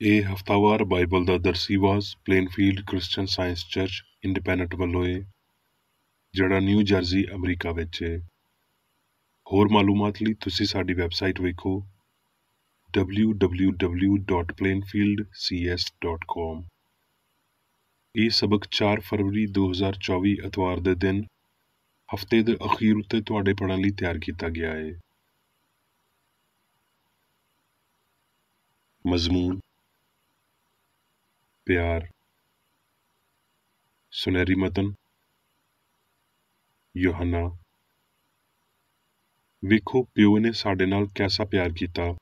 ਇਹ ਹਫ਼ਤਾਵਾਰ ਬਾਈਬਲ ਦਾ ਦਰਸੀਵਾਜ਼ Plainfield Christian Science Church independent ਵੱਲੋਂ ਏ, ਜਿਹੜਾ ਨਿਊ ਜਰਸੀ ਅਮਰੀਕਾ ਵਿੱਚ ਏ। ਹੋਰ ਮਾਲੂਮਾਤ ਲਈ ਤੁਸੀਂ ਸਾਡੀ ਵੈਬਸਾਈਟ ਵੇਖੋ www.plainfieldcs.com। ਇਹ ਸਬਕ 4 ਫਰਵਰੀ 2024 ਐਤਵਾਰ ਦੇ ਦਿਨ ਹਫ਼ਤੇ ਦੇ ਅਖੀਰ ਉੱਤੇ ਤੁਹਾਡੇ ਪੜ੍ਹਨ ਲਈ ਤਿਆਰ ਕੀਤਾ ਗਿਆ ਹੈ। ਮਜ਼ਮੂਨ ਪਿਆਰ, ਸੁਨਹਿਰੀ ਮਤਨ ਯੋਹੰਨਾ। ਵੇਖੋ, ਪਿਓ ਨੇ ਸਾਡੇ ਨਾਲ ਕੈਸਾ ਪਿਆਰ ਕੀਤਾ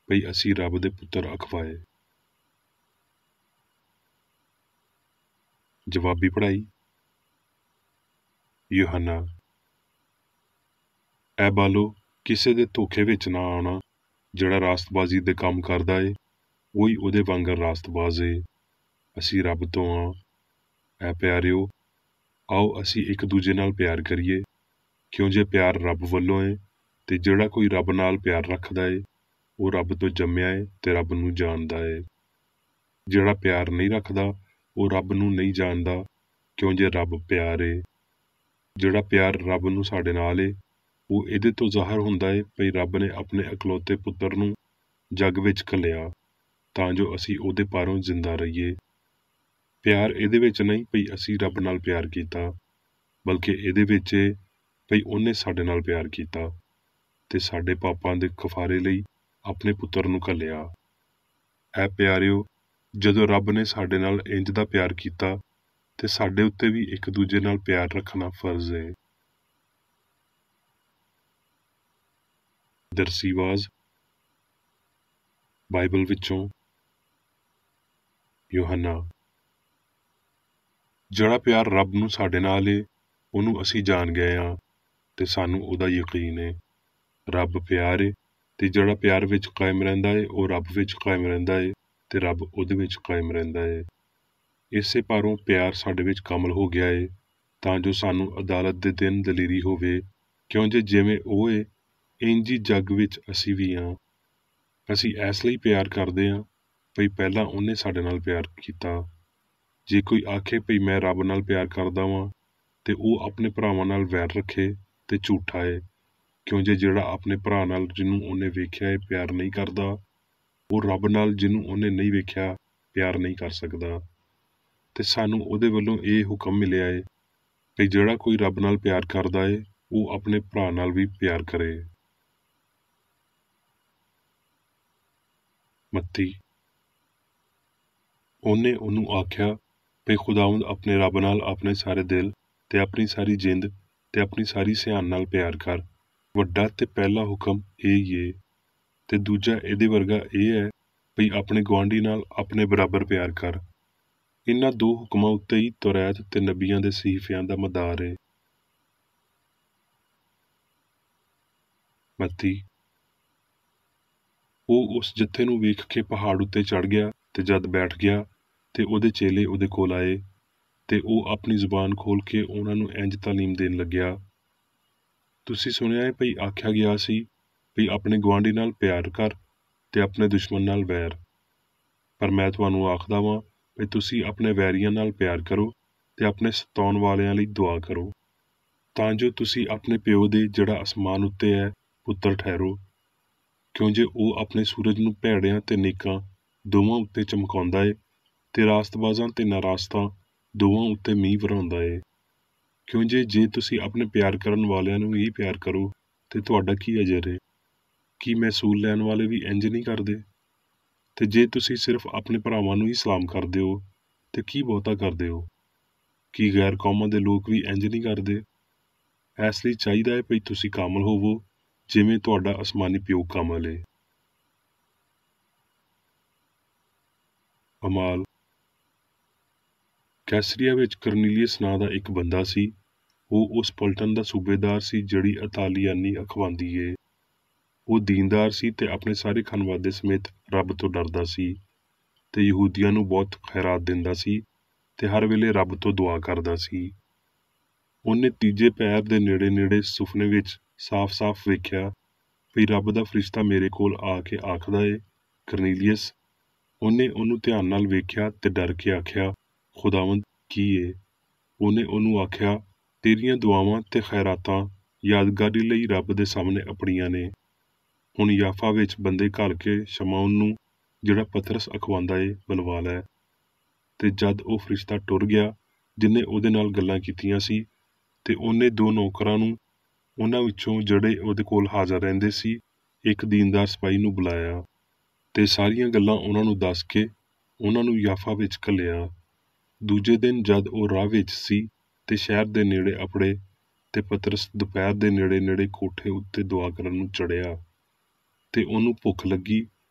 ਭਈ ਅਸੀਂ ਰੱਬ ਦੇ ਪੁੱਤਰ ਅਖਵਾਏ। ਜਵਾਬੀ ਪੜ੍ਹਾਈ। ਯੋਹੰਨਾ, ਐ ਬਾਲੋ, ਕਿਸੇ ਦੇ ਧੋਖੇ ਵਿੱਚ ਨਾ ਆਉਣਾ। ਜਿਹੜਾ ਰਾਸਤਬਾਜ਼ੀ ਦੇ ਕੰਮ ਕਰਦਾ ਏ ਉਹੀ ਉਹਦੇ ਵਾਂਗਰ ਰਾਸਤਬਾਜ਼ ਏ। ਅਸੀਂ ਰੱਬ ਤੋਂ ਹਾਂ। ਐ ਪਿਆਰਿਓ, ਆਓ ਅਸੀਂ ਇੱਕ ਦੂਜੇ ਨਾਲ ਪਿਆਰ ਕਰੀਏ, ਕਿਉਂ ਜੇ ਪਿਆਰ ਰੱਬ ਵੱਲੋਂ ਏ ਤੇ ਜਿਹੜਾ ਕੋਈ ਰੱਬ ਨਾਲ ਪਿਆਰ ਰੱਖਦਾ ਏ ਉਹ ਰੱਬ ਤੋਂ ਜੰਮਿਆ ਏ ਤੇ ਰੱਬ ਨੂੰ ਜਾਣਦਾ ਏ। ਜਿਹੜਾ ਪਿਆਰ ਨਹੀਂ ਰੱਖਦਾ ਉਹ ਰੱਬ ਨੂੰ ਨਹੀਂ ਜਾਣਦਾ, ਕਿਉਂ ਜੇ ਰੱਬ ਪਿਆਰ ਏ। ਜਿਹੜਾ ਪਿਆਰ ਰੱਬ ਨੂੰ ਸਾਡੇ ਨਾਲ ਏ ਉਹ ਇਹਦੇ ਤੋਂ ਜ਼ਾਹਰ ਹੁੰਦਾ ਏ ਭਈ ਰੱਬ ਨੇ ਆਪਣੇ ਇਕਲੌਤੇ ਪੁੱਤਰ ਨੂੰ ਜੱਗ ਵਿੱਚ ਘੱਲਿਆ ਤਾਂ ਜੋ ਅਸੀਂ ਉਹਦੇ ਪਾਰੋਂ ਜ਼ਿੰਦਾ ਰਹੀਏ। ਪਿਆਰ ਇਹਦੇ ਵਿੱਚ ਨਹੀਂ ਭਈ ਅਸੀਂ ਰੱਬ ਨਾਲ ਪਿਆਰ ਕੀਤਾ, ਬਲਕਿ ਇਹਦੇ ਵਿੱਚ ਏ ਭਈ ਉਹਨੇ ਸਾਡੇ ਨਾਲ ਪਿਆਰ ਕੀਤਾ ਤੇ ਸਾਡੇ ਪਾਪਾਂ ਦੇ ਖਫਾਰੇ ਲਈ ਆਪਣੇ ਪੁੱਤਰ ਨੂੰ ਘੱਲਿਆ। ਐ ਪਿਆਰਿਓ, ਜਦੋਂ ਰੱਬ ਨੇ ਸਾਡੇ ਨਾਲ ਇੰਜ ਦਾ ਪਿਆਰ ਕੀਤਾ ਤੇ ਸਾਡੇ ਉੱਤੇ ਵੀ ਇੱਕ ਦੂਜੇ ਨਾਲ ਪਿਆਰ ਰੱਖਣਾ ਫਰਜ਼ ਏ। ਦਰਸੀਵਾਜ਼ ਬਾਈਬਲ ਵਿੱਚੋਂ ਯੋਹੰਨਾ। ਜਿਹੜਾ ਪਿਆਰ ਰੱਬ ਨੂੰ ਸਾਡੇ ਨਾਲ ਏ ਉਹਨੂੰ ਅਸੀਂ ਜਾਣ ਗਏ ਹਾਂ ਤੇ ਸਾਨੂੰ ਉਹਦਾ ਯਕੀਨ ਏ। ਰੱਬ ਪਿਆਰ ਏ ਤੇ ਜਿਹੜਾ ਪਿਆਰ ਵਿੱਚ ਕਾਇਮ ਰਹਿੰਦਾ ਏ ਉਹ ਰੱਬ ਵਿੱਚ ਕਾਇਮ ਰਹਿੰਦਾ ਏ ਤੇ ਰੱਬ ਉਹਦੇ ਵਿੱਚ ਕਾਇਮ ਰਹਿੰਦਾ ਏ। ਇਸੇ ਪਾਰੋਂ ਪਿਆਰ ਸਾਡੇ ਵਿੱਚ ਕਾਮਲ ਹੋ ਗਿਆ ਏ ਤਾਂ ਜੋ ਸਾਨੂੰ ਅਦਾਲਤ ਦੇ ਦਿਨ ਦਲੇਰੀ ਹੋਵੇ, ਕਿਉਂ ਜੇ ਜਿਵੇਂ ਉਹ ਏ ਇੰਜ ਹੀ ਜੱਗ ਵਿੱਚ ਅਸੀਂ ਵੀ ਹਾਂ। ਅਸੀਂ ਇਸ ਲਈ ਪਿਆਰ ਕਰਦੇ ਹਾਂ ਭਈ ਪਹਿਲਾਂ ਉਹਨੇ ਸਾਡੇ ਨਾਲ ਪਿਆਰ ਕੀਤਾ। ਜੇ ਕੋਈ ਆਖੇ ਭਈ ਮੈਂ ਰੱਬ ਨਾਲ ਪਿਆਰ ਕਰਦਾ ਵਾਂ ਤੇ ਉਹ ਆਪਣੇ ਭਰਾਵਾਂ ਨਾਲ ਵੈਰ ਰੱਖੇ ਤੇ ਝੂਠਾ ਏ, ਕਿਉਂ ਜੇ ਜਿਹੜਾ ਆਪਣੇ ਭਰਾ ਨਾਲ ਜਿਹਨੂੰ ਉਹਨੇ ਵੇਖਿਆ ਏ ਪਿਆਰ ਨਹੀਂ ਕਰਦਾ, ਉਹ ਰੱਬ ਨਾਲ ਜਿਹਨੂੰ ਉਹਨੇ ਨਹੀਂ ਵੇਖਿਆ ਪਿਆਰ ਨਹੀਂ ਕਰ ਸਕਦਾ। ਤੇ ਸਾਨੂੰ ਉਹਦੇ ਵੱਲੋਂ ਇਹ ਹੁਕਮ ਮਿਲਿਆ ਏ ਕਿ ਜਿਹੜਾ ਕੋਈ ਰੱਬ ਨਾਲ ਪਿਆਰ ਕਰਦਾ ਏ ਉਹ ਆਪਣੇ ਭਰਾ ਨਾਲ ਵੀ ਪਿਆਰ ਕਰੇ। ਮੱਤੀ। ਉਹਨੇ ਉਹਨੂੰ ਆਖਿਆ ਭਈ ਖੁਦਾਵੰਦ ਆਪਣੇ ਰੱਬ ਨਾਲ ਆਪਣੇ ਸਾਰੇ ਦਿਲ ਤੇ ਆਪਣੀ ਸਾਰੀ ਜਿੰਦ ਤੇ ਆਪਣੀ ਸਾਰੀ ਸਿਆਣ ਨਾਲ ਪਿਆਰ ਕਰ। ਵੱਡਾ ਤੇ ਪਹਿਲਾ ਹੁਕਮ ਇਹ ਹੀ ਏ ਤੇ ਦੂਜਾ ਇਹਦੇ ਵਰਗਾ ਇਹ ਹੈ ਭਈ ਆਪਣੇ ਗੁਆਂਢੀ ਨਾਲ ਆਪਣੇ ਬਰਾਬਰ ਪਿਆਰ ਕਰ। ਇਹਨਾਂ ਦੋ ਹੁਕਮਾਂ ਉੱਤੇ ਹੀ ਤੌਰਾਤ ਤੇ ਨਬੀਆਂ ਦੇ ਸਹੀਫਿਆਂ ਦਾ ਮਦਾਰ ਏ। ਮੱਤੀ। ਉਹ ਉਸ ਜੱਥੇ ਨੂੰ ਵੇਖ ਕੇ ਪਹਾੜ ਉੱਤੇ ਚੜ੍ਹ ਗਿਆ ਤੇ ਜਦ ਬੈਠ ਗਿਆ ਤੇ ਉਹਦੇ ਚੇਲੇ ਉਹਦੇ ਕੋਲ ਆਏ ਤੇ ਉਹ ਆਪਣੀ ਜ਼ੁਬਾਨ ਖੋਲ੍ਹ ਕੇ ਉਹਨਾਂ ਨੂੰ ਇੰਜ ਤਾਲੀਮ ਦੇਣ ਲੱਗਿਆ। ਤੁਸੀਂ ਸੁਣਿਆ ਹੈ ਭਈ ਆਖਿਆ ਗਿਆ ਸੀ ਭਈ ਆਪਣੇ ਗੁਆਂਢੀ ਨਾਲ ਪਿਆਰ ਕਰ ਤੇ ਆਪਣੇ ਦੁਸ਼ਮਣ ਨਾਲ ਵੈਰ। ਪਰ ਮੈਂ ਤੁਹਾਨੂੰ ਆਖਦਾ ਵਾਂ ਭਈ ਤੁਸੀਂ ਆਪਣੇ ਵੈਰੀਆਂ ਨਾਲ ਪਿਆਰ ਕਰੋ ਤੇ ਆਪਣੇ ਸਤਾਉਣ ਵਾਲਿਆਂ ਲਈ ਦੁਆ ਕਰੋ, ਤਾਂ ਜੋ ਤੁਸੀਂ ਆਪਣੇ ਪਿਓ ਦੇ ਜਿਹੜਾ ਅਸਮਾਨ ਉੱਤੇ ਹੈ ਪੁੱਤਰ ਠਹਿਰੋ, ਕਿਉਂ ਜੇ ਉਹ ਆਪਣੇ ਸੂਰਜ ਨੂੰ ਭੈੜਿਆਂ ਤੇ ਨੇਕਾਂ ਦੋਵਾਂ ਉੱਤੇ ਚਮਕਾਉਂਦਾ ਏ ਤੇ ਰਾਸਤਬਾਜ਼ਾਂ ਤੇ ਨਾਰਾਸਤਾਂ ਦੋਵਾਂ ਉੱਤੇ ਮੀਂਹ ਵਰਾਉਂਦਾ ਏ। ਕਿਉਂ ਜੇ ਤੁਸੀਂ ਆਪਣੇ ਪਿਆਰ ਕਰਨ ਵਾਲਿਆਂ ਨੂੰ ਹੀ ਪਿਆਰ ਕਰੋ ਤੇ ਤੁਹਾਡਾ ਕੀ ਅਜਰ ਏ? ਕੀ ਮਹਿਸੂਲ ਲੈਣ ਵਾਲੇ ਵੀ ਇੰਜ ਨਹੀਂ ਕਰਦੇ? ਤੇ ਜੇ ਤੁਸੀਂ ਸਿਰਫ ਆਪਣੇ ਭਰਾਵਾਂ ਨੂੰ ਹੀ ਸਲਾਮ ਕਰਦੇ ਹੋ ਤੇ ਕੀ ਬਹੁਤਾ ਕਰਦੇ ਹੋ? ਕੀ ਗੈਰ ਕੌਮਾਂ ਦੇ ਲੋਕ ਵੀ ਇੰਜ ਨਹੀਂ ਕਰਦੇ? ਇਸ ਲਈ ਚਾਹੀਦਾ ਹੈ ਭਈ ਤੁਸੀਂ ਕਾਮਲ ਹੋਵੋ ਜਿਵੇਂ ਤੁਹਾਡਾ ਅਸਮਾਨੀ ਪਿਓ ਕਾਮਲ ਏ। ਅਮਾਲ। ਕੈਸਰੀਆ ਵਿੱਚ ਕਰਨੀਲੀਅਸ ਨਾਂ ਦਾ ਇੱਕ ਬੰਦਾ ਸੀ। ਉਹ ਉਸ ਪਲਟਨ ਦਾ ਸੂਬੇਦਾਰ ਸੀ ਜਿਹੜੀ ਇਤਾਲੀਆਨੀ ਅਖਵਾਂਦੀ ਏ। ਉਹ ਦੀਨਦਾਰ ਸੀ ਤੇ ਆਪਣੇ ਸਾਰੇ ਖਾਨਵਾਦੇ ਸਮੇਤ ਰੱਬ ਤੋਂ ਡਰਦਾ ਸੀ ਤੇ ਯਹੂਦੀਆਂ ਨੂੰ ਬਹੁਤ ਖੈਰਾਤ ਦਿੰਦਾ ਸੀ ਤੇ ਹਰ ਵੇਲੇ ਰੱਬ ਤੋਂ ਦੁਆ ਕਰਦਾ ਸੀ। ਉਹਨੇ ਤੀਜੇ ਪੈਰ ਦੇ ਨੇੜੇ ਸੁਪਨੇ ਵਿੱਚ ਸਾਫ਼-ਸਾਫ਼ ਵੇਖਿਆ ਭਈ ਰੱਬ ਦਾ ਫਰਿਸ਼ਤਾ ਮੇਰੇ ਕੋਲ ਆ ਕੇ ਆਖਦਾ ਏ, ਕਰਨੀਲੀਅਸ, ਉਹਨੇ ਉਹਨੂੰ ਧਿਆਨ ਨਾਲ ਵੇਖਿਆ ਤੇ ਡਰ ਕੇ ਆਖਿਆ, ਖੁਦਾਵੰਦ ਕੀ ਏ? ਉਹਨੇ ਉਹਨੂੰ ਆਖਿਆ, ਤੇਰੀਆਂ ਦੁਆਵਾਂ ਤੇ ਖੈਰਾਤਾਂ ਯਾਦਗਾਰੀ ਲਈ ਰੱਬ ਦੇ ਸਾਹਮਣੇ ਆਪਣੀਆਂ ਨੇ। ਹੁਣ ਯਾਫਾ ਵਿੱਚ ਬੰਦੇ ਘੱਲ ਕੇ ਸ਼ਮੌਨ ਨੂੰ, ਜਿਹੜਾ ਪਤਰਸ ਅਖਵਾਉਂਦਾ ਏ, ਬੁਲਵਾ ਲੈ। ਤੇ ਜਦ ਉਹ ਫਰਿਸ਼ਤਾ ਟੁਰ ਗਿਆ ਜਿਹਨੇ ਉਹਦੇ ਨਾਲ ਗੱਲਾਂ ਕੀਤੀਆਂ ਸੀ, ਤੇ ਉਹਨੇ 2 ਨੌਕਰਾਂ ਨੂੰ, ਉਹਨਾਂ ਵਿੱਚੋਂ ਜਿਹੜੇ ਉਹਦੇ ਕੋਲ ਹਾਜ਼ਰ ਰਹਿੰਦੇ ਸੀ, ਇੱਕ ਦੀਨਦਾਰ ਸਿਪਾਹੀ ਨੂੰ ਬੁਲਾਇਆ ਤੇ ਸਾਰੀਆਂ ਗੱਲਾਂ ਉਹਨਾਂ ਨੂੰ ਦੱਸ ਕੇ ਉਹਨਾਂ ਨੂੰ ਯਾਫਾ ਵਿੱਚ ਘੱਲਿਆ। ਦੂਜੇ ਦਿਨ ਜਦ ਉਹ ਰਾਹ ਵਿੱਚ ਸੀ ਤੇ ਸ਼ਹਿਰ ਦੇ ਨੇੜੇ ਅਪੜੇ, ਤੇ ਪਤਰਸ ਦੁਪਹਿਰ ਦੇ ਨੇੜੇ ਕੋਠੇ ਉੱਤੇ ਦੁਆ ਕਰਨ ਨੂੰ ਚੜ੍ਹਿਆ। ਤੇ ਉਹਨੂੰ ਭੁੱਖ ਲੱਗੀ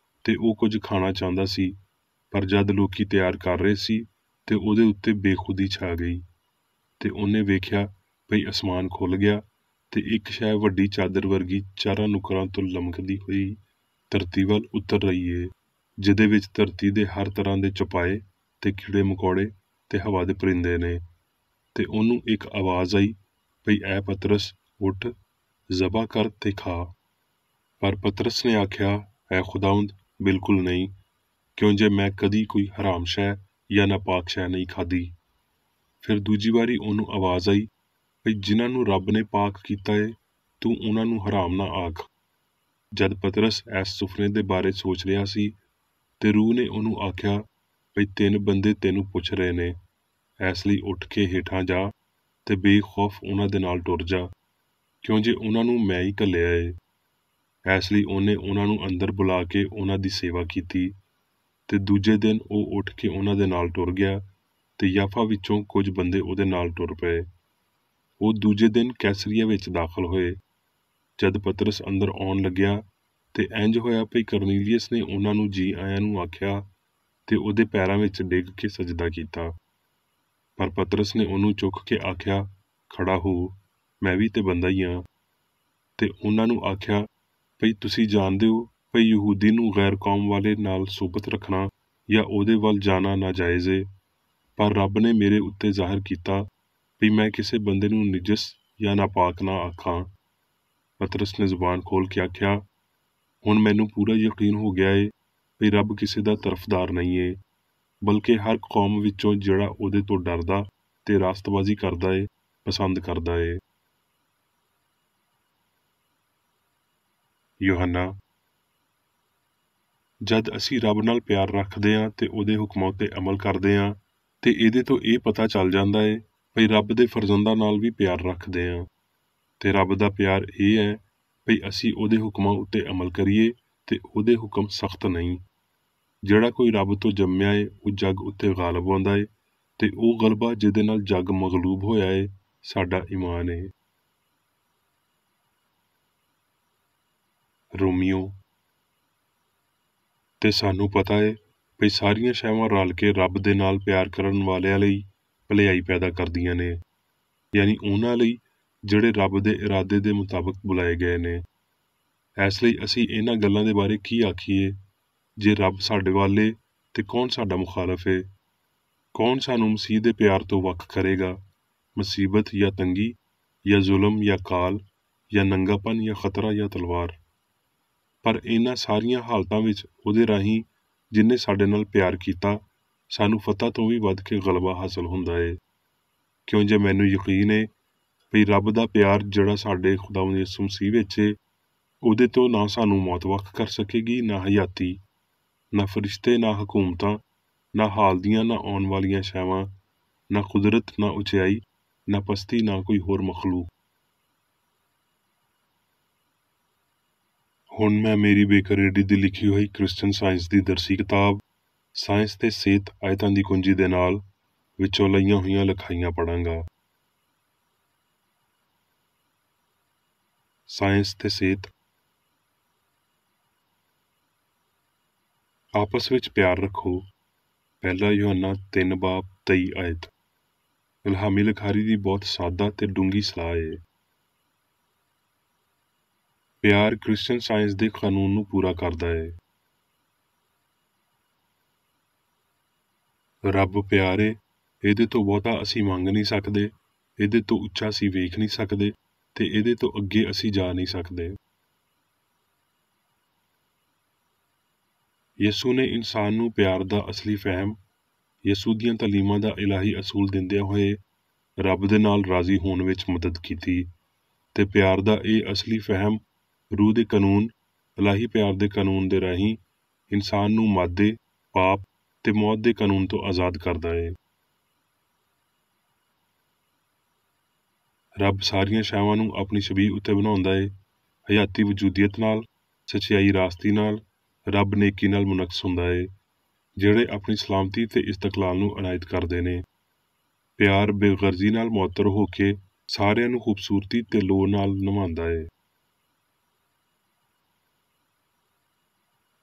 ਤੇ ਉਹ ਕੁਝ ਖਾਣਾ ਚਾਹੁੰਦਾ ਸੀ, ਪਰ ਜਦ ਲੋਕੀ ਤਿਆਰ ਕਰ ਰਹੇ ਸੀ ਤੇ ਉਹਦੇ ਉੱਤੇ ਬੇਖੁਦੀ ਛਾ ਗਈ। ਤੇ ਉਹਨੇ ਵੇਖਿਆ ਭਈ ਅਸਮਾਨ ਖੁੱਲ ਗਿਆ ਤੇ ਇੱਕ ਸ਼ੈ ਵੱਡੀ ਚਾਦਰ ਵਰਗੀ 4 ਨੁਕਰਾਂ ਤੋਂ ਲਮਕਦੀ ਹੋਈ ਧਰਤੀ ਵੱਲ ਉਤਰ ਰਹੀ ਏ, ਜਿਹਦੇ ਵਿੱਚ ਧਰਤੀ ਦੇ ਹਰ ਤਰ੍ਹਾਂ ਦੇ ਚਪਾਏ ਤੇ ਕੀੜੇ ਮਕੌੜੇ ਤੇ ਹਵਾ ਦੇ ਪਰਿੰਦੇ ਨੇ। ਤੇ ਉਹਨੂੰ ਇੱਕ ਆਵਾਜ਼ ਆਈ ਭਈ ਐ ਪਤਰਸ, ਉੱਠ, ਜ਼ਬਾ ਕਰ ਤੇ ਖਾ। ਪਰ ਪਤਰਸ ਨੇ ਆਖਿਆ, ਐ ਖੁਦਾਵੰਦ, ਬਿਲਕੁਲ ਨਹੀਂ, ਕਿਉਂ ਜੇ ਮੈਂ ਕਦੀ ਕੋਈ ਹਰਾਮ ਸ਼ੈ ਜਾਂ ਨਾਪਾਕ ਸ਼ੈ ਨਹੀਂ ਖਾਧੀ। ਫਿਰ ਦੂਜੀ ਵਾਰੀ ਉਹਨੂੰ ਆਵਾਜ਼ ਆਈ ਭਈ ਜਿਨ੍ਹਾਂ ਨੂੰ ਰੱਬ ਨੇ ਪਾਕ ਕੀਤਾ ਏ, ਤੂੰ ਉਹਨਾਂ ਨੂੰ ਹਰਾਮ ਨਾ ਆਖ। ਜਦ ਪਤਰਸ ਇਸ ਸੁਪਨੇ ਦੇ ਬਾਰੇ ਸੋਚ ਰਿਹਾ ਸੀ, ਤੇ ਰੂਹ ਨੇ ਉਹਨੂੰ ਆਖਿਆ ਭਈ 3 ਬੰਦੇ ਤੈਨੂੰ ਪੁੱਛ ਰਹੇ ਨੇ, ਇਸ ਲਈ ਉੱਠ ਕੇ ਹੇਠਾਂ ਜਾ ਤੇ ਬੇਖੌਫ ਉਹਨਾਂ ਦੇ ਨਾਲ ਟੁਰ ਜਾ, ਕਿਉਂ ਜੇ ਉਹਨਾਂ ਨੂੰ ਮੈਂ ਹੀ ਘੱਲਿਆ ਏ। ਇਸ ਲਈ ਉਹਨੇ ਉਹਨਾਂ ਨੂੰ ਅੰਦਰ ਬੁਲਾ ਕੇ ਉਹਨਾਂ ਦੀ ਸੇਵਾ ਕੀਤੀ। ਤੇ ਦੂਜੇ ਦਿਨ ਉਹ ਉੱਠ ਕੇ ਉਹਨਾਂ ਦੇ ਨਾਲ ਟੁਰ ਗਿਆ ਤੇ ਯਾਫਾ ਵਿੱਚੋਂ ਕੁਝ ਬੰਦੇ ਉਹਦੇ ਨਾਲ ਟੁਰ ਪਏ। ਉਹ ਦੂਜੇ ਦਿਨ ਕੈਸਰੀਆ ਵਿੱਚ ਦਾਖਲ ਹੋਏ। ਜਦ ਪਤਰਸ ਅੰਦਰ ਆਉਣ ਲੱਗਿਆ ਤੇ ਇੰਜ ਹੋਇਆ ਭਈ ਕਰਨੀਲੀਅਸ ਨੇ ਉਹਨਾਂ ਨੂੰ ਜੀ ਆਇਆਂ ਨੂੰ ਆਖਿਆ ਤੇ ਉਹਦੇ ਪੈਰਾਂ ਵਿੱਚ ਡਿੱਗ ਕੇ ਸਜਦਾ ਕੀਤਾ। ਪਰ ਪਤਰਸ ਨੇ ਉਹਨੂੰ ਚੁੱਕ ਕੇ ਆਖਿਆ, ਖੜਾ ਹੋ, ਮੈਂ ਵੀ ਤੇ ਬੰਦਾ ਹੀ ਹਾਂ। ਤੇ ਉਹਨਾਂ ਨੂੰ ਆਖਿਆ ਭਈ ਤੁਸੀਂ ਜਾਣਦੇ ਹੋ ਭਈ ਯਹੂਦੀ ਨੂੰ ਗੈਰ ਕੌਮ ਵਾਲੇ ਨਾਲ ਸੋਬਤ ਰੱਖਣਾ ਜਾਂ ਉਹਦੇ ਵੱਲ ਜਾਣਾ ਨਾਜਾਇਜ਼ ਏ, ਪਰ ਰੱਬ ਨੇ ਮੇਰੇ ਉੱਤੇ ਜ਼ਾਹਿਰ ਕੀਤਾ ਵੀ ਮੈਂ ਕਿਸੇ ਬੰਦੇ ਨੂੰ ਨਿਜਸ ਜਾਂ ਨਾਪਾਕ ਨਾ ਆਖਾਂ। ਪਤਰਸ ਨੇ ਜ਼ੁਬਾਨ ਖੋਲ੍ਹ ਕੇ ਆਖਿਆ, ਹੁਣ ਮੈਨੂੰ ਪੂਰਾ ਯਕੀਨ ਹੋ ਗਿਆ ਏ ਵੀ ਰੱਬ ਕਿਸੇ ਦਾ ਤਰਫਦਾਰ ਨਹੀਂ ਏ, ਬਲਕਿ ਹਰ ਕੌਮ ਵਿੱਚੋਂ ਜਿਹੜਾ ਉਹਦੇ ਤੋਂ ਡਰਦਾ ਤੇ ਰਾਸਤਬਾਜ਼ੀ ਕਰਦਾ ਏ, ਪਸੰਦ ਕਰਦਾ ਏ। ਯੋਹੰਨਾ, ਜਦ ਅਸੀਂ ਰੱਬ ਨਾਲ ਪਿਆਰ ਰੱਖਦੇ ਹਾਂ ਤੇ ਉਹਦੇ ਹੁਕਮਾਂ ਉੱਤੇ ਅਮਲ ਕਰਦੇ ਹਾਂ, ਤੇ ਇਹਦੇ ਤੋਂ ਇਹ ਪਤਾ ਚੱਲ ਜਾਂਦਾ ਏ ਭਈ ਰੱਬ ਦੇ ਫਰਜ਼ੰਦਾਂ ਨਾਲ ਵੀ ਪਿਆਰ ਰੱਖਦੇ ਹਾਂ। ਤੇ ਰੱਬ ਦਾ ਪਿਆਰ ਇਹ ਹੈ ਭਈ ਅਸੀਂ ਉਹਦੇ ਹੁਕਮਾਂ ਉੱਤੇ ਅਮਲ ਕਰੀਏ ਤੇ ਉਹਦੇ ਹੁਕਮ ਸਖਤ ਨਹੀਂ। ਜਿਹੜਾ ਕੋਈ ਰੱਬ ਤੋਂ ਜੰਮਿਆ ਏ ਉਹ ਜੱਗ ਉੱਤੇ ਗਾਲਬ ਆਉਂਦਾ ਏ, ਤੇ ਉਹ ਗਲਬਾ ਜਿਹਦੇ ਨਾਲ ਜੱਗ ਮਗਲੂਬ ਹੋਇਆ ਏ ਸਾਡਾ ਈਮਾਨ ਏ। ਰੋਮੀਓ, ਤੇ ਸਾਨੂੰ ਪਤਾ ਏ ਭਈ ਸਾਰੀਆਂ ਸ਼ੈਵਾਂ ਰਲ ਕੇ ਰੱਬ ਦੇ ਨਾਲ ਪਿਆਰ ਕਰਨ ਵਾਲਿਆਂ ਲਈ ਭਲਾਈ ਪੈਦਾ ਕਰਦੀਆਂ ਨੇ, ਯਾਨੀ ਉਹਨਾਂ ਲਈ ਜਿਹੜੇ ਰੱਬ ਦੇ ਇਰਾਦੇ ਦੇ ਮੁਤਾਬਕ ਬੁਲਾਏ ਗਏ ਨੇ। ਇਸ ਲਈ ਅਸੀਂ ਇਹਨਾਂ ਗੱਲਾਂ ਦੇ ਬਾਰੇ ਕੀ ਆਖੀਏ? ਜੇ ਰੱਬ ਸਾਡੇ ਵੱਲ ਏ ਤੇ ਕੌਣ ਸਾਡਾ ਮੁਖਾਲਫ ਏ? ਕੌਣ ਸਾਨੂੰ ਮਸੀਹ ਦੇ ਪਿਆਰ ਤੋਂ ਵੱਖ ਕਰੇਗਾ? ਮੁਸੀਬਤ ਜਾਂ ਤੰਗੀ ਜਾਂ ਜ਼ੁਲਮ ਜਾਂ ਕਾਲ ਜਾਂ ਨੰਗਾਪਨ ਜਾਂ ਖਤਰਾ ਜਾਂ ਤਲਵਾਰ? ਪਰ ਇਹਨਾਂ ਸਾਰੀਆਂ ਹਾਲਤਾਂ ਵਿੱਚ ਉਹਦੇ ਰਾਹੀਂ ਜਿਹਨੇ ਸਾਡੇ ਨਾਲ ਪਿਆਰ ਕੀਤਾ, ਸਾਨੂੰ ਫਤਹ ਤੋਂ ਵੀ ਵੱਧ ਕੇ ਗਲਬਾ ਹਾਸਲ ਹੁੰਦਾ ਏ। ਕਿਉਂ ਜੇ ਮੈਨੂੰ ਯਕੀਨ ਏ ਵੀ ਰੱਬ ਦਾ ਪਿਆਰ ਜਿਹੜਾ ਸਾਡੇ ਖੁਦਾਵੰਦ ਯਿਸੂ ਮਸੀਹ ਵਿੱਚ ਏ, ਉਹਦੇ ਤੋਂ ਨਾ ਸਾਨੂੰ ਮੌਤ ਵੱਖ ਕਰ ਸਕੇਗੀ, ਨਾ ਹਯਾਤੀ, ਨਾ ਫਰਿਸ਼ਤੇ, ਨਾ ਹਕੂਮਤਾਂ, ਨਾ ਹਾਲ ਦੀਆਂ ਨਾ ਆਉਣ ਵਾਲੀਆਂ ਸ਼ੈਵਾਂ, ਨਾ ਕੁਦਰਤ, ਨਾ ਉਚਾਈ, ਨਾ ਪਸਤੀ, ਨਾ ਕੋਈ ਹੋਰ ਮਖਲੂਕ। ਹੁਣ ਮੈਂ ਮੇਰੀ ਬੇਕਰੇਡੀ ਦੀ ਲਿਖੀ ਹੋਈ ਕ੍ਰਿਸਚਨ ਸਾਇੰਸ ਦੀ ਦਰਸੀ ਕਿਤਾਬ ਸਾਇੰਸ ਤੇ ਸਿਹਤ ਆਇਤਾਂ ਦੀ ਕੁੰਜੀ ਦੇ ਨਾਲ ਵਿੱਚੋਂ ਲਈਆਂ ਹੋਈਆਂ ਲਿਖਾਈਆਂ ਪੜ੍ਹਾਂਗਾ। ਸਾਇੰਸ ਤੇ ਸਿਹਤ। ਆਪਸ ਵਿੱਚ ਪਿਆਰ ਰੱਖੋ। ਪਹਿਲਾ ਯੋਹੰਨਾ 3:23 ਆਇਤ। ਇਲਹਾਮੀ ਲਿਖਾਰੀ ਦੀ ਬਹੁਤ ਸਾਦਾ ਤੇ ਡੂੰਘੀ ਸਲਾਹ ਏ। ਪਿਆਰ ਕ੍ਰਿਸਚਨ ਸਾਇੰਸ ਦੇ ਕਾਨੂੰਨ ਨੂੰ ਪੂਰਾ ਕਰਦਾ ਏ। ਰੱਬ ਪਿਆਰ ਏ, ਇਹਦੇ ਤੋਂ ਬਹੁਤਾ ਅਸੀਂ ਮੰਗ ਨਹੀਂ ਸਕਦੇ, ਇਹਦੇ ਤੋਂ ਉੱਚਾ ਅਸੀਂ ਵੇਖ ਨਹੀਂ ਸਕਦੇ, ਤੇ ਇਹਦੇ ਤੋਂ ਅੱਗੇ ਅਸੀਂ ਜਾ ਨਹੀਂ ਸਕਦੇ। ਯਿਸੂ ਨੇ ਇਨਸਾਨ ਨੂੰ ਪਿਆਰ ਦਾ ਅਸਲੀ ਫਹਿਮ, ਯਿਸੂ ਦੀਆਂ ਤਾਲੀਮਾਂ ਦਾ ਇਲਾਹੀ ਅਸੂਲ ਦਿੰਦਿਆਂ ਹੋਏ ਰੱਬ ਦੇ ਨਾਲ ਰਾਜ਼ੀ ਹੋਣ ਵਿੱਚ ਮਦਦ ਕੀਤੀ, ਤੇ ਪਿਆਰ ਦਾ ਇਹ ਅਸਲੀ ਫਹਿਮ ਰੂਹ ਦੇ ਕਾਨੂੰਨ, ਇਲਾਹੀ ਪਿਆਰ ਦੇ ਕਾਨੂੰਨ ਦੇ ਰਾਹੀਂ ਇਨਸਾਨ ਨੂੰ ਮਾਦੇ, ਪਾਪ ਤੇ ਮੌਤ ਦੇ ਕਾਨੂੰਨ ਤੋਂ ਆਜ਼ਾਦ ਕਰਦਾ ਹੈ। ਰੱਬ ਸਾਰੀਆਂ ਸ਼ੈਵਾਂ ਨੂੰ ਆਪਣੀ ਛਬੀਹ ਉੱਤੇ ਬਣਾਉਂਦਾ ਹੈ। ਹਯਾਤੀ ਵਜੂਦੀਅਤ ਨਾਲ, ਸੱਚਾਈ ਰਾਸਤੀ ਨਾਲ, ਰੱਬ ਨੇਕੀ ਨਾਲ ਮੁਨਕਸ ਹੁੰਦਾ ਹੈ, ਜਿਹੜੇ ਆਪਣੀ ਸਲਾਮਤੀ ਤੇ ਇਸਤਕਲਾਲ ਨੂੰ ਅਨਾਇਤ ਕਰਦੇ ਨੇ। ਪਿਆਰ ਬੇਗਰਜ਼ੀ ਨਾਲ ਮੁਅੱਤਰ ਹੋ ਕੇ ਸਾਰਿਆਂ ਨੂੰ ਖੂਬਸੂਰਤੀ ਤੇ ਲੋਹ ਨਾਲ ਨਿਭਾਉਂਦਾ ਹੈ।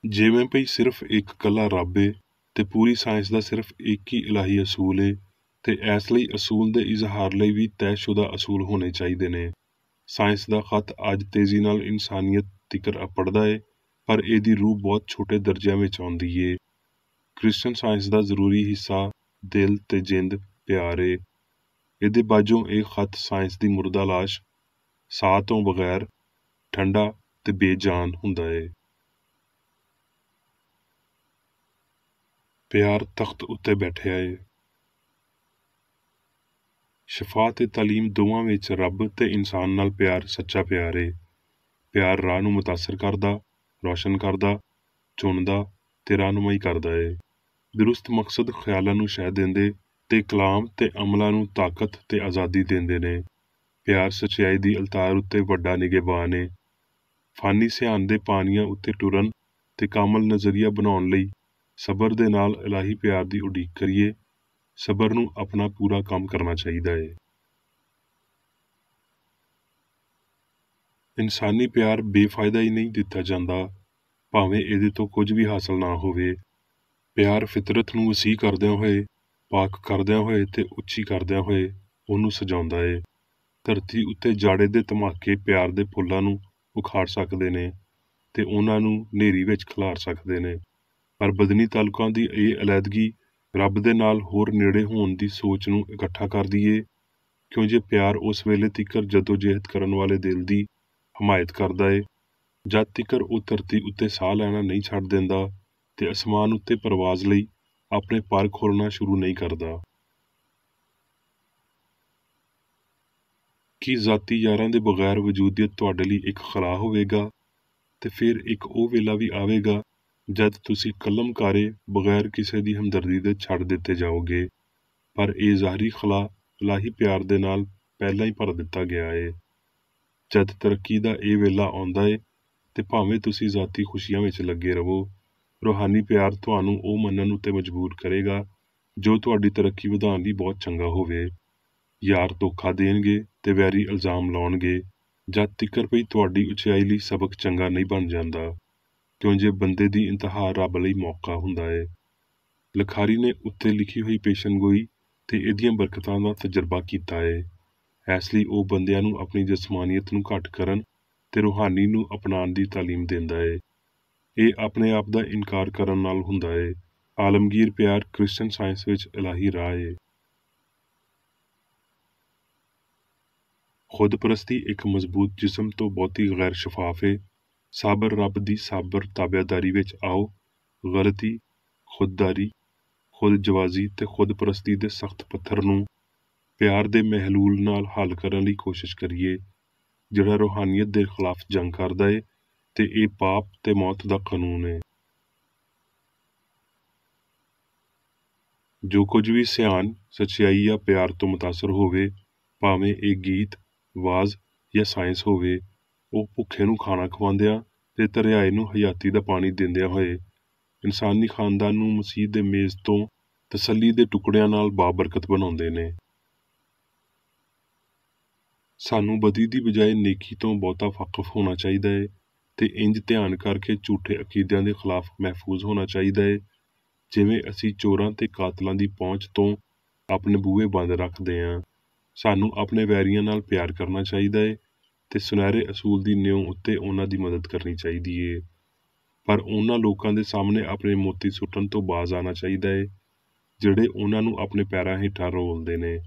ਜਿਵੇਂ ਭਈ ਸਿਰਫ ਇੱਕ ਕੱਲਾ ਰੱਬ ਏ ਤੇ ਪੂਰੀ ਸਾਇੰਸ ਦਾ ਸਿਰਫ ਇੱਕ ਹੀ ਇਲਾਹੀ ਅਸੂਲ ਏ, ਤੇ ਇਸ ਲਈ ਅਸੂਲ ਦੇ ਇਜ਼ਹਾਰ ਲਈ ਵੀ ਤੈਅਸ਼ੁਦਾ ਅਸੂਲ ਹੋਣੇ ਚਾਹੀਦੇ ਨੇ। ਸਾਇੰਸ ਦਾ ਖਤ ਅੱਜ ਤੇਜ਼ੀ ਨਾਲ ਇਨਸਾਨੀਅਤ ਤਿਕਰ ਅੱਪੜਦਾ ਏ, ਪਰ ਇਹਦੀ ਰੂਹ ਬਹੁਤ ਛੋਟੇ ਦਰਜਿਆਂ ਵਿੱਚ ਆਉਂਦੀ ਏ। ਕ੍ਰਿਸਚਨ ਸਾਇੰਸ ਦਾ ਜ਼ਰੂਰੀ ਹਿੱਸਾ ਦਿਲ ਤੇ ਜਿੰਦ ਪਿਆਰ ਏ। ਇਹਦੇ ਬਾਝੋਂ ਇਹ ਖਤ ਸਾਇੰਸ ਦੀ ਮੁਰਦਾ ਲਾਸ਼, ਸਾਹ ਤੋਂ ਬਗੈਰ, ਠੰਡਾ ਤੇ ਬੇਜਾਨ ਹੁੰਦਾ ਏ। ਪਿਆਰ ਤਖਤ ਉੱਤੇ ਬੈਠਿਆ ਏ। ਸ਼ਫਾ ਤੇ ਤਾਲੀਮ ਦੋਵਾਂ ਵਿੱਚ ਰੱਬ ਤੇ ਇਨਸਾਨ ਨਾਲ ਪਿਆਰ ਸੱਚਾ ਪਿਆਰ ਏ। ਪਿਆਰ ਰਾਹ ਨੂੰ ਮੁਤਾਸਰ ਕਰਦਾ, ਰੌਸ਼ਨ ਕਰਦਾ, ਚੁਣਦਾ ਤੇ ਰਹਿਨੁਮਾਈ ਕਰਦਾ ਏ। ਦਰੁਸਤ ਮਕਸਦ ਖਿਆਲਾਂ ਨੂੰ ਸ਼ਹਿ ਦਿੰਦੇ ਤੇ ਕਲਾਮ ਤੇ ਅਮਲਾਂ ਨੂੰ ਤਾਕਤ ਤੇ ਆਜ਼ਾਦੀ ਦਿੰਦੇ ਨੇ। ਪਿਆਰ ਸੱਚਾਈ ਦੀ ਅਲਤਾਰ ਉੱਤੇ ਵੱਡਾ ਨਿਗਹਿਬਾਨ ਏ। ਫਾਨੀ ਸਿਆਨ ਦੇ ਪਾਣੀਆਂ ਉੱਤੇ ਟੁਰਨ ਤੇ ਕਾਮਲ ਨਜ਼ਰੀਆ ਬਣਾਉਣ ਲਈ ਸਬਰ ਦੇ ਨਾਲ ਇਲਾਹੀ ਪਿਆਰ ਦੀ ਉਡੀਕ ਕਰੀਏ। ਸਬਰ ਨੂੰ ਆਪਣਾ ਪੂਰਾ ਕੰਮ ਕਰਨਾ ਚਾਹੀਦਾ ਏ। ਇਨਸਾਨੀ ਪਿਆਰ ਬੇਫਾਇਦਾ ਹੀ ਨਹੀਂ ਦਿੱਤਾ ਜਾਂਦਾ, ਭਾਵੇਂ ਇਹਦੇ ਤੋਂ ਕੁਝ ਵੀ ਹਾਸਲ ਨਾ ਹੋਵੇ। ਪਿਆਰ ਫਿਤਰਤ ਨੂੰ ਵਸੀਹ ਕਰਦਿਆਂ ਹੋਏ, ਪਾਕ ਕਰਦਿਆਂ ਹੋਏ ਤੇ ਉੱਚੀ ਕਰਦਿਆਂ ਹੋਏ ਉਹਨੂੰ ਸਜਾਉਂਦਾ ਏ। ਧਰਤੀ ਉੱਤੇ ਜਾੜੇ ਦੇ ਧਮਾਕੇ ਪਿਆਰ ਦੇ ਫੁੱਲਾਂ ਨੂੰ ਉਖਾੜ ਸਕਦੇ ਨੇ ਤੇ ਉਹਨਾਂ ਨੂੰ ਹਨੇਰੀ ਵਿੱਚ ਖਿਲਾਰ ਸਕਦੇ ਨੇ, ਪਰ ਬਦਨੀ ਤਾਲੁਕਾਂ ਦੀ ਇਹ ਅਲੈਦਗੀ ਰੱਬ ਦੇ ਨਾਲ ਹੋਰ ਨੇੜੇ ਹੋਣ ਦੀ ਸੋਚ ਨੂੰ ਇਕੱਠਾ ਕਰਦੀ ਏ, ਕਿਉਂ ਜੇ ਪਿਆਰ ਉਸ ਵੇਲੇ ਤੀਕਰ ਜਦੋਜਹਿਦ ਕਰਨ ਵਾਲੇ ਦਿਲ ਦੀ ਹਮਾਇਤ ਕਰਦਾ ਏ, ਜਦ ਤੀਕਰ ਉਹ ਧਰਤੀ ਉੱਤੇ ਸਾਹ ਲੈਣਾ ਨਹੀਂ ਛੱਡ ਦਿੰਦਾ ਤੇ ਅਸਮਾਨ ਉੱਤੇ ਪਰਵਾਜ਼ ਲਈ ਆਪਣੇ ਪਰ ਖੋਲ੍ਹਣਾ ਸ਼ੁਰੂ ਨਹੀਂ ਕਰਦਾ। ਕੀ ਜ਼ਾਤੀ ਯਾਰਾਂ ਦੇ ਬਗੈਰ ਵਜੂਦੀਅਤ ਤੁਹਾਡੇ ਲਈ ਇੱਕ ਖਲਾ ਹੋਵੇਗਾ? ਤੇ ਫਿਰ ਇੱਕ ਉਹ ਵੇਲਾ ਵੀ ਆਵੇਗਾ ਜਦ ਤੁਸੀਂ ਕਲਮਕਾਰੇ ਬਗੈਰ ਕਿਸੇ ਦੀ ਹਮਦਰਦੀ ਦੇ ਛੱਡ ਦਿੱਤੇ ਜਾਓਗੇ, ਪਰ ਇਹ ਜ਼ਾਹਰੀ ਖਲਾ ਇਲਾਹੀ ਪਿਆਰ ਦੇ ਨਾਲ ਪਹਿਲਾਂ ਹੀ ਭਰ ਦਿੱਤਾ ਗਿਆ ਏ। ਜਦ ਤਰੱਕੀ ਦਾ ਇਹ ਵੇਲਾ ਆਉਂਦਾ ਏ ਤੇ ਭਾਵੇਂ ਤੁਸੀਂ ਜ਼ਾਤੀ ਖੁਸ਼ੀਆਂ ਵਿੱਚ ਲੱਗੇ ਰਹੋ, ਰੂਹਾਨੀ ਪਿਆਰ ਤੁਹਾਨੂੰ ਉਹ ਮੰਨਣ ਉੱਤੇ ਮਜਬੂਰ ਕਰੇਗਾ ਜੋ ਤੁਹਾਡੀ ਤਰੱਕੀ ਵਧਾਉਣ ਲਈ ਬਹੁਤ ਚੰਗਾ ਹੋਵੇ। ਯਾਰ ਧੋਖਾ ਦੇਣਗੇ ਤੇ ਵੈਰੀ ਇਲਜ਼ਾਮ ਲਾਉਣਗੇ, ਜਦ ਤੀਕਰ ਭਈ ਤੁਹਾਡੀ ਉਚਾਈ ਲਈ ਸਬਕ ਚੰਗਾ ਨਹੀਂ ਬਣ ਜਾਂਦਾ, ਕਿਉਂ ਜੇ ਬੰਦੇ ਦੀ ਇੰਤਹਾ ਰੱਬ ਲਈ ਮੌਕਾ ਹੁੰਦਾ ਏ। ਲਿਖਾਰੀ ਨੇ ਉੱਤੇ ਲਿਖੀ ਹੋਈ ਪੇਸ਼ਨਗੋਈ ਤੇ ਇਹਦੀਆਂ ਬਰਕਤਾਂ ਦਾ ਤਜਰਬਾ ਕੀਤਾ ਏ, ਇਸ ਲਈ ਉਹ ਬੰਦਿਆਂ ਨੂੰ ਆਪਣੀ ਜਿਸਮਾਨੀਅਤ ਨੂੰ ਘੱਟ ਕਰਨ ਤੇ ਰੂਹਾਨੀ ਨੂੰ ਅਪਣਾਉਣ ਦੀ ਤਾਲੀਮ ਦਿੰਦਾ ਏ। ਇਹ ਆਪਣੇ ਆਪ ਦਾ ਇਨਕਾਰ ਕਰਨ ਨਾਲ ਹੁੰਦਾ ਏ। ਆਲਮਗੀਰ ਪਿਆਰ ਕ੍ਰਿਸਚਨ ਸਾਇੰਸ ਵਿੱਚ ਇਲਾਹੀ ਰਾਹ ਏ। ਖੁਦਪਰਸਤੀ ਇੱਕ ਮਜ਼ਬੂਤ ਜਿਸਮ ਤੋਂ ਬਹੁਤੀ ਗੈਰ ਸ਼ਫਾਫ ਏ। ਸਾਬਰ ਰੱਬ ਦੀ ਸਾਬਰ ਤਾਬਿਆਦਾਰੀ ਵਿੱਚ ਆਓ। ਗਲਤੀ, ਖੁਦਦਾਰੀ, ਖੁਦਜਵਾਜ਼ੀ ਤੇ ਖੁਦਪਰਸਤੀ ਦੇ ਸਖਤ ਪੱਥਰ ਨੂੰ ਪਿਆਰ ਦੇ ਮਹਿਲੂਲ ਨਾਲ ਹੱਲ ਕਰਨ ਲਈ ਕੋਸ਼ਿਸ਼ ਕਰੀਏ, ਜਿਹੜਾ ਰੂਹਾਨੀਅਤ ਦੇ ਖਿਲਾਫ ਜੰਗ ਕਰਦਾ ਏ ਤੇ ਇਹ ਪਾਪ ਤੇ ਮੌਤ ਦਾ ਕਾਨੂੰਨ ਏ। ਜੋ ਕੁਝ ਵੀ ਸਿਆਣ, ਸੱਚਾਈ ਜਾਂ ਪਿਆਰ ਤੋਂ ਮੁਤਾਸਰ ਹੋਵੇ, ਭਾਵੇਂ ਇਹ ਗੀਤ, ਵਾਜ਼ ਜਾਂ ਸਾਇੰਸ ਹੋਵੇ, ਉਹ ਭੁੱਖੇ ਨੂੰ ਖਾਣਾ ਖਵਾਉਂਦਿਆਂ ਤੇ ਧਰਿਆਏ ਨੂੰ ਹਯਾਤੀ ਦਾ ਪਾਣੀ ਦਿੰਦਿਆਂ ਹੋਏ ਇਨਸਾਨੀ ਖਾਨਦਾਨ ਨੂੰ ਮਸੀਹ ਦੇ ਮੇਜ਼ ਤੋਂ ਤਸੱਲੀ ਦੇ ਟੁਕੜਿਆਂ ਨਾਲ ਬਾਬਰਕਤ ਬਣਾਉਂਦੇ ਨੇ। ਸਾਨੂੰ ਬਦੀ ਦੀ ਬਜਾਏ ਨੇਕੀ ਤੋਂ ਬਹੁਤਾ ਵਾਕਫ ਹੋਣਾ ਚਾਹੀਦਾ ਏ ਤੇ ਇੰਜ ਧਿਆਨ ਕਰਕੇ ਝੂਠੇ ਅਕੀਦਿਆਂ ਦੇ ਖਿਲਾਫ ਮਹਿਫੂਜ਼ ਹੋਣਾ ਚਾਹੀਦਾ ਏ, ਜਿਵੇਂ ਅਸੀਂ ਚੋਰਾਂ ਤੇ ਕਾਤਲਾਂ ਦੀ ਪਹੁੰਚ ਤੋਂ ਆਪਣੇ ਬੂਹੇ ਬੰਦ ਰੱਖਦੇ ਹਾਂ। ਸਾਨੂੰ ਆਪਣੇ ਵੈਰੀਆਂ ਨਾਲ ਪਿਆਰ ਕਰਨਾ ਚਾਹੀਦਾ ਏ ਤੇ ਸੁਨਹਿਰੇ ਅਸੂਲ ਦੀ ਨਿਉ ਉੱਤੇ ਉਹਨਾਂ ਦੀ ਮਦਦ ਕਰਨੀ ਚਾਹੀਦੀ ਏ, ਪਰ ਉਹਨਾਂ ਲੋਕਾਂ ਦੇ ਸਾਹਮਣੇ ਆਪਣੇ ਮੋਤੀ ਸੁੱਟਣ ਤੋਂ ਬਾਜ਼ ਆਉਣਾ ਚਾਹੀਦਾ ਏ ਜਿਹੜੇ ਉਹਨਾਂ ਨੂੰ ਆਪਣੇ ਪੈਰਾਂ ਹੇਠਾਂ ਰੋਲਦੇ ਨੇ,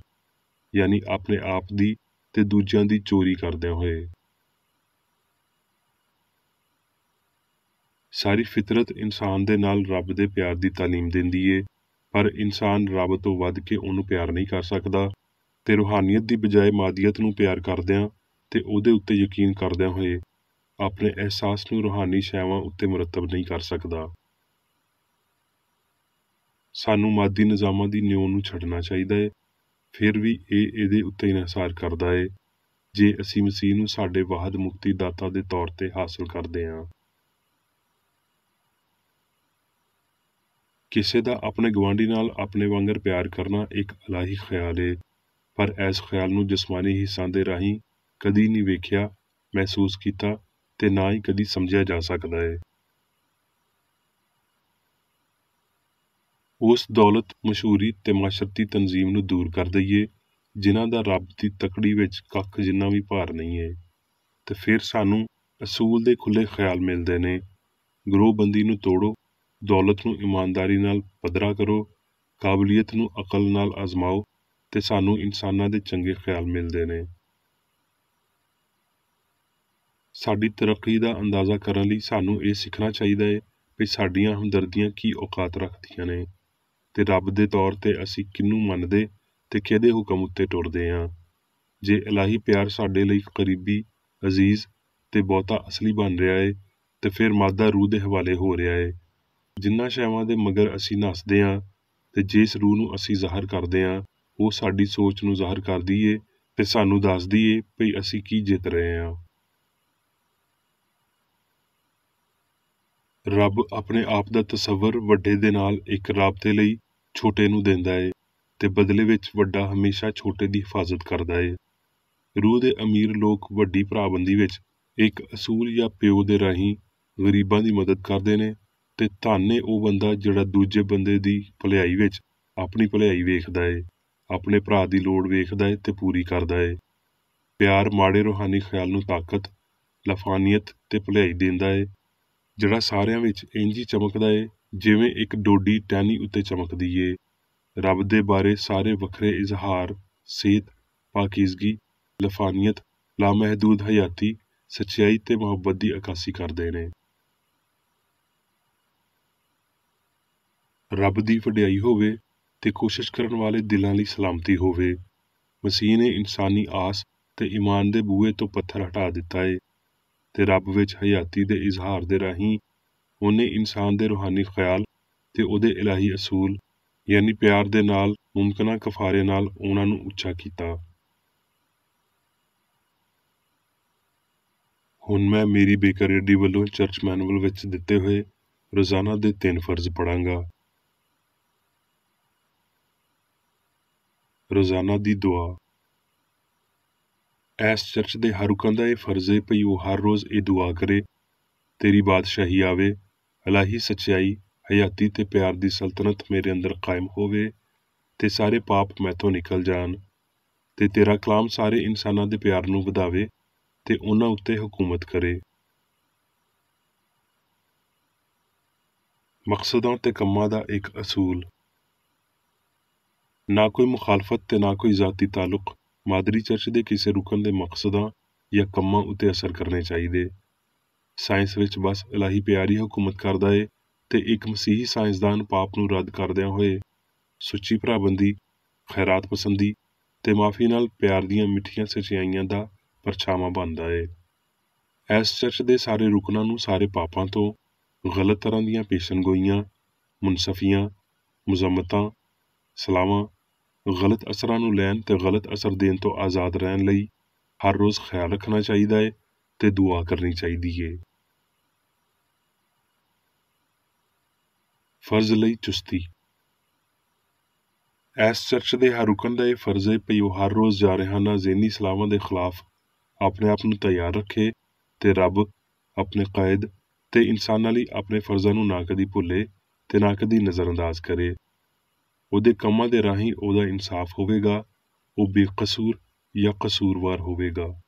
ਯਾਨੀ ਆਪਣੇ ਆਪ ਦੀ ਤੇ ਦੂਜਿਆਂ ਦੀ ਚੋਰੀ ਕਰਦਿਆਂ ਹੋਏ। ਸਾਰੀ ਫਿਤਰਤ ਇਨਸਾਨ ਦੇ ਨਾਲ ਰੱਬ ਦੇ ਪਿਆਰ ਦੀ ਤਾਲੀਮ ਦਿੰਦੀ ਏ, ਪਰ ਇਨਸਾਨ ਰੱਬ ਤੋਂ ਵੱਧ ਕੇ ਉਹਨੂੰ ਪਿਆਰ ਨਹੀਂ ਕਰ ਸਕਦਾ ਤੇ ਰੂਹਾਨੀਅਤ ਦੀ ਬਜਾਏ ਮਾਦੀਅਤ ਨੂੰ ਪਿਆਰ ਕਰਦਿਆਂ ਤੇ ਉਹਦੇ ਉੱਤੇ ਯਕੀਨ ਕਰਦਿਆਂ ਹੋਏ ਆਪਣੇ ਅਹਿਸਾਸ ਨੂੰ ਰੂਹਾਨੀ ਸ਼ੈਵਾਂ ਉੱਤੇ ਮੁਰਤਬ ਨਹੀਂ ਕਰ ਸਕਦਾ। ਸਾਨੂੰ ਮਾਦੀ ਨਿਜ਼ਾਮਾਂ ਦੀ ਨਿਉ ਨੂੰ ਛੱਡਣਾ ਚਾਹੀਦਾ ਏ, ਫਿਰ ਵੀ ਇਹ ਇਹਦੇ ਉੱਤੇ ਇਨਹਿਸਾਰ ਕਰਦਾ ਏ ਜੇ ਅਸੀਂ ਮਸੀਹ ਨੂੰ ਸਾਡੇ ਵਾਹਦ ਮੁਕਤੀ ਦਾਤਾ ਦੇ ਤੌਰ ਤੇ ਹਾਸਲ ਕਰਦੇ ਹਾਂ। ਕਿਸੇ ਦਾ ਆਪਣੇ ਗਵਾਂਢੀ ਨਾਲ ਆਪਣੇ ਵਾਂਗਰ ਪਿਆਰ ਕਰਨਾ ਇੱਕ ਇਲਾਹੀ ਖਿਆਲ ਏ, ਪਰ ਇਸ ਖਿਆਲ ਨੂੰ ਜਿਸਮਾਨੀ ਹਿੱਸਾਂ ਦੇ ਰਾਹੀਂ ਕਦੀ ਨਹੀਂ ਵੇਖਿਆ, ਮਹਿਸੂਸ ਕੀਤਾ ਤੇ ਨਾ ਹੀ ਕਦੀ ਸਮਝਿਆ ਜਾ ਸਕਦਾ ਏ। ਉਸ ਦੌਲਤ, ਮਸ਼ਹੂਰੀ ਤੇ ਮਾਸ਼ਰਤੀ ਤਨਜ਼ੀਮ ਨੂੰ ਦੂਰ ਕਰ ਦਈਏ ਜਿਨ੍ਹਾਂ ਦਾ ਰੱਬ ਦੀ ਤਕੜੀ ਵਿੱਚ ਕੱਖ ਜਿੰਨਾ ਵੀ ਭਾਰ ਨਹੀਂ ਏ, ਤੇ ਫਿਰ ਸਾਨੂੰ ਅਸੂਲ ਦੇ ਖੁੱਲ੍ਹੇ ਖਿਆਲ ਮਿਲਦੇ ਨੇ। ਗਰੋਹਬੰਦੀ ਨੂੰ ਤੋੜੋ, ਦੌਲਤ ਨੂੰ ਇਮਾਨਦਾਰੀ ਨਾਲ ਪੱਧਰਾ ਕਰੋ, ਕਾਬਲੀਅਤ ਨੂੰ ਅਕਲ ਨਾਲ ਆਜ਼ਮਾਓ ਤੇ ਸਾਨੂੰ ਇਨਸਾਨਾਂ ਦੇ ਚੰਗੇ ਖਿਆਲ ਮਿਲਦੇ ਨੇ। ਸਾਡੀ ਤਰੱਕੀ ਦਾ ਅੰਦਾਜ਼ਾ ਕਰਨ ਲਈ ਸਾਨੂੰ ਇਹ ਸਿੱਖਣਾ ਚਾਹੀਦਾ ਏ ਵੀ ਸਾਡੀਆਂ ਹਮਦਰਦੀਆਂ ਕੀ ਔਕਾਤ ਰੱਖਦੀਆਂ ਨੇ ਤੇ ਰੱਬ ਦੇ ਤੌਰ ਤੇ ਅਸੀਂ ਕਿਹਨੂੰ ਮੰਨਦੇ ਤੇ ਕਿਹਦੇ ਹੁਕਮ ਉੱਤੇ ਟੁਰਦੇ ਹਾਂ। ਜੇ ਇਲਾਹੀ ਪਿਆਰ ਸਾਡੇ ਲਈ ਕਰੀਬੀ, ਅਜ਼ੀਜ਼ ਤੇ ਬਹੁਤਾ ਅਸਲੀ ਬਣ ਰਿਹਾ ਏ ਤੇ ਫਿਰ ਮਾਦਾ ਰੂਹ ਦੇ ਹਵਾਲੇ ਹੋ ਰਿਹਾ ਏ। ਜਿਨ੍ਹਾਂ ਸ਼ੈਵਾਂ ਦੇ ਮਗਰ ਅਸੀਂ ਨੱਸਦੇ ਹਾਂ ਤੇ ਜਿਸ ਰੂਹ ਨੂੰ ਅਸੀਂ ਜ਼ਾਹਰ ਕਰਦੇ ਹਾਂ, ਉਹ ਸਾਡੀ ਸੋਚ ਨੂੰ ਜ਼ਾਹਰ ਕਰਦੀ ਏ ਤੇ ਸਾਨੂੰ ਦੱਸਦੀ ਏ ਵੀ ਅਸੀਂ ਕੀ ਜਿੱਤ ਰਹੇ ਹਾਂ। ਰੱਬ ਆਪਣੇ ਆਪ ਦਾ ਤਸੱਵਰ ਵੱਡੇ ਦੇ ਨਾਲ ਇੱਕ ਰਾਬਤੇ ਲਈ ਛੋਟੇ ਨੂੰ ਦਿੰਦਾ ਏ ਤੇ ਬਦਲੇ ਵਿੱਚ ਵੱਡਾ ਹਮੇਸ਼ਾ ਛੋਟੇ ਦੀ ਹਿਫਾਜ਼ਤ ਕਰਦਾ ਏ। ਰੂਹ ਦੇ ਅਮੀਰ ਲੋਕ ਵੱਡੀ ਭਰਾਬੰਦੀ ਵਿੱਚ ਇੱਕ ਅਸੂਲ ਜਾਂ ਪਿਓ ਦੇ ਰਾਹੀਂ ਗਰੀਬਾਂ ਦੀ ਮਦਦ ਕਰਦੇ ਨੇ ਤੇ ਧੰਨ ਏ ਉਹ ਬੰਦਾ ਜਿਹੜਾ ਦੂਜੇ ਬੰਦੇ ਦੀ ਭਲਾਈ ਵਿੱਚ ਆਪਣੀ ਭਲਾਈ ਵੇਖਦਾ ਏ, ਆਪਣੇ ਭਰਾ ਦੀ ਲੋੜ ਵੇਖਦਾ ਏ ਤੇ ਪੂਰੀ ਕਰਦਾ ਏ। ਪਿਆਰ ਮਾੜੇ ਰੂਹਾਨੀ ਖਿਆਲ ਨੂੰ ਤਾਕਤ, ਲਫਾਨੀਅਤ ਤੇ ਭਲਾਈ ਦਿੰਦਾ ਏ, ਜਿਹੜਾ ਸਾਰਿਆਂ ਵਿੱਚ ਇੰਝ ਹੀ ਚਮਕਦਾ ਏ ਜਿਵੇਂ ਇੱਕ ਡੋਡੀ ਟਹਿਣੀ ਉੱਤੇ ਚਮਕਦੀ ਏ। ਰੱਬ ਦੇ ਬਾਰੇ ਸਾਰੇ ਵੱਖਰੇ ਇਜ਼ਹਾਰ ਸੇਧ, ਪਾਕੀਜ਼ਗੀ, ਲਫਾਨੀਅਤ, ਲਾਮਹਿਦੂਦ ਹਯਾਤੀ, ਸੱਚਾਈ ਤੇ ਮੁਹੱਬਤ ਦੀ ਅਕਾਸੀ ਕਰਦੇ ਨੇ। ਰੱਬ ਦੀ ਵਡਿਆਈ ਹੋਵੇ ਤੇ ਕੋਸ਼ਿਸ਼ ਕਰਨ ਵਾਲੇ ਦਿਲਾਂ ਲਈ ਸਲਾਮਤੀ ਹੋਵੇ। ਮਸੀਹ ਨੇ ਇਨਸਾਨੀ ਆਸ ਤੇ ਈਮਾਨ ਦੇ ਬੂਹੇ ਤੋਂ ਪੱਥਰ ਹਟਾ ਦਿੱਤਾ ਏ ਤੇ ਰੱਬ ਵਿੱਚ ਹਯਾਤੀ ਦੇ ਇਜ਼ਹਾਰ ਦੇ ਰਾਹੀਂ ਉਹਨੇ ਇਨਸਾਨ ਦੇ ਰੂਹਾਨੀ ਖਿਆਲ ਤੇ ਉਹਦੇ ਇਲਾਹੀ ਅਸੂਲ ਯਾਨੀ ਪਿਆਰ ਦੇ ਨਾਲ ਮੁਮਕਿਨਾ ਕਫਾਰੇ ਨਾਲ ਉਹਨਾਂ ਨੂੰ ਉੱਚਾ ਕੀਤਾ। ਹੁਣ ਮੈਂ ਮੇਰੀ ਬੇਕਰੇਡੀ ਵੱਲੋਂ ਚਰਚ ਮੈਨੂਅਲ ਵਿੱਚ ਦਿੱਤੇ ਹੋਏ ਰੋਜ਼ਾਨਾ ਦੇ 3 ਫਰਜ਼ ਪੜਾਂਗਾ। ਰੋਜ਼ਾਨਾ ਦੀ ਦੁਆ। ਇਸ ਚਰਚ ਦੇ ਹਰ ਰੁਕਨ ਦਾ ਇਹ ਫਰਜ਼ ਏ ਭਈ ਉਹ ਹਰ ਰੋਜ਼ ਇਹ ਦੁਆ ਕਰੇ, ਤੇਰੀ ਬਾਦਸ਼ਾਹੀ ਆਵੇ, ਇਲਾਹੀ ਸੱਚਾਈ, ਹਯਾਤੀ ਤੇ ਪਿਆਰ ਦੀ ਸਲਤਨਤ ਮੇਰੇ ਅੰਦਰ ਕਾਇਮ ਹੋਵੇ ਤੇ ਸਾਰੇ ਪਾਪ ਮੈਥੋਂ ਨਿਕਲ ਜਾਣ ਤੇ ਤੇਰਾ ਕਲਾਮ ਸਾਰੇ ਇਨਸਾਨਾਂ ਦੇ ਪਿਆਰ ਨੂੰ ਵਧਾਵੇ ਤੇ ਉਹਨਾਂ ਉੱਤੇ ਹਕੂਮਤ ਕਰੇ। ਮਕਸਦਾਂ ਤੇ ਕੰਮਾਂ ਦਾ ਇੱਕ ਅਸੂਲ। ਨਾ ਕੋਈ ਮੁਖਾਲਫਤ ਤੇ ਨਾ ਕੋਈ ਜ਼ਾਤੀ ਤਾਲੁਕ ਮਾਦਰੀ ਚਰਚ ਦੇ ਕਿਸੇ ਰੁਕਨ ਦੇ ਮਕਸਦਾਂ ਜਾਂ ਕੰਮਾਂ ਉੱਤੇ ਅਸਰ ਕਰਨੇ ਚਾਹੀਦੇ। ਸਾਇੰਸ ਵਿੱਚ ਬਸ ਇਲਾਹੀ ਪਿਆਰ ਹੀ ਹਕੂਮਤ ਕਰਦਾ ਏ ਤੇ ਇੱਕ ਮਸੀਹੀ ਸਾਇੰਸਦਾਨ ਪਾਪ ਨੂੰ ਰੱਦ ਕਰਦਿਆਂ ਹੋਏ ਸੁੱਚੀ ਭਰਾਬੰਦੀ, ਖੈਰਾਤ ਪਸੰਦੀ ਤੇ ਮਾਫੀ ਨਾਲ ਪਿਆਰ ਦੀਆਂ ਮਿੱਠੀਆਂ ਸਚਾਈਆਂ ਦਾ ਪਰਛਾਵਾਂ ਬਣਦਾ ਏ। ਇਸ ਚਰਚ ਦੇ ਸਾਰੇ ਰੁਕਨਾਂ ਨੂੰ ਸਾਰੇ ਪਾਪਾਂ ਤੋਂ, ਗਲਤ ਤਰ੍ਹਾਂ ਦੀਆਂ ਪੇਸ਼ਨਗੋਈਆਂ, ਮੁਨਸਫੀਆਂ, ਮੁਜ਼ੰਮਤਾਂ, ਸਲਾਵਾਂ, ਗਲਤ ਅਸਰਾਂ ਨੂੰ ਲੈਣ ਤੇ ਗਲਤ ਅਸਰ ਦੇਣ ਤੋਂ ਆਜ਼ਾਦ ਰਹਿਣ ਲਈ ਹਰ ਰੋਜ਼ ਖਿਆਲ ਰੱਖਣਾ ਚਾਹੀਦਾ ਏ ਤੇ ਦੁਆ ਕਰਨੀ ਚਾਹੀਦੀ ਏ। ਫਰਜ਼ ਲਈ ਚੁਸਤੀ। ਇਸ ਚਰਚ ਦੇ ਹਰ ਰੁਕਨ ਦਾ ਇਹ ਫਰਜ਼ ਏ ਭਈ ਉਹ ਹਰ ਰੋਜ਼ ਜਾਰਹਾਨਾ ਜ਼ਹਿਨੀ ਸਲਾਵਾਂ ਦੇ ਖਿਲਾਫ ਆਪਣੇ ਆਪ ਨੂੰ ਤਿਆਰ ਰੱਖੇ ਤੇ ਰੱਬ, ਆਪਣੇ ਕਾਇਦ ਤੇ ਇਨਸਾਨਾਂ ਲਈ ਆਪਣੇ ਫਰਜ਼ਾਂ ਨੂੰ ਨਾ ਕਦੀ ਭੁੱਲੇ ਤੇ ਨਾ ਕਦੀ ਨਜ਼ਰਅੰਦਾਜ਼ ਕਰੇ। ਉਹਦੇ ਕੰਮਾਂ ਦੇ ਰਾਹੀਂ ਉਹਦਾ ਇਨਸਾਫ ਹੋਵੇਗਾ, ਉਹ ਬੇਕਸੂਰ ਜਾਂ ਕਸੂਰਵਾਰ ਹੋਵੇਗਾ।